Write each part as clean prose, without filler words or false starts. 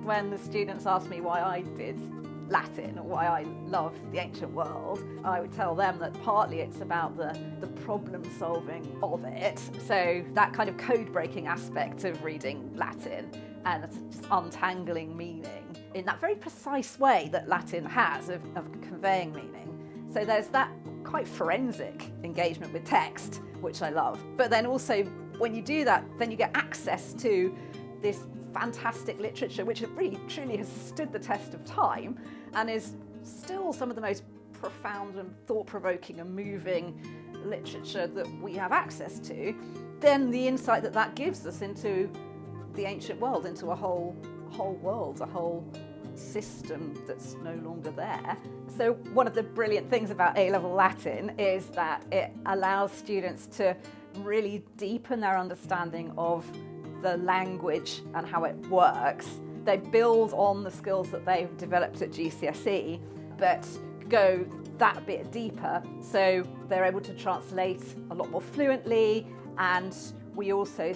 When the students asked me why I did Latin or why I love the ancient world, I would tell them that partly it's about the problem solving of it. So that kind of code breaking aspect of reading Latin and just untangling meaning in that very precise way that Latin has of conveying meaning. So there's that quite forensic engagement with text, which I love. But then also when you do that, then you get access to this fantastic literature, which really truly has stood the test of time and is still some of the most profound and thought-provoking and moving literature that we have access to. Then the insight that gives us into the ancient world, into a whole world, a whole system that's no longer there. So one of the brilliant things about A-level Latin is that it allows students to really deepen their understanding of the language and how it works. They build on the skills that they've developed at GCSE, but go that bit deeper. So they're able to translate a lot more fluently, and we also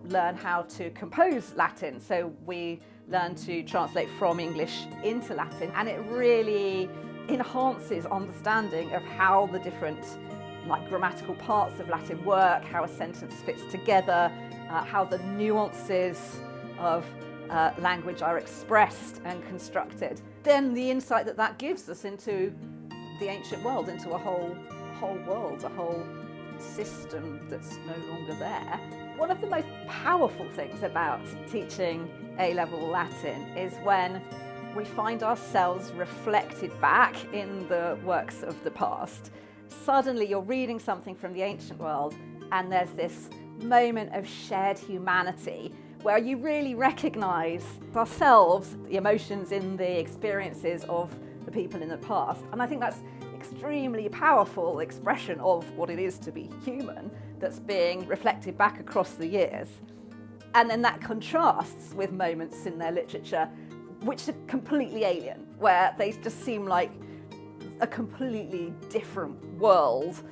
learn how to compose Latin. So we learn to translate from English into Latin, and it really enhances understanding of how the different grammatical parts of Latin work, how a sentence fits together, how the nuances of language are expressed and constructed. Then the insight that gives us into the ancient world, into a whole world, a whole system that's no longer there. One of the most powerful things about teaching A-level Latin is when we find ourselves reflected back in the works of the past. Suddenly you're reading something from the ancient world and there's this moment of shared humanity where you really recognise ourselves, the emotions in the experiences of the people in the past. And I think that's extremely powerful expression of what it is to be human that's being reflected back across the years. And then that contrasts with moments in their literature which are completely alien, where they just seem like a completely different world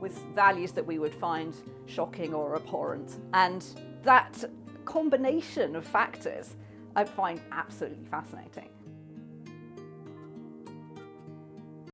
with values that we would find shocking or abhorrent. And that combination of factors I find absolutely fascinating.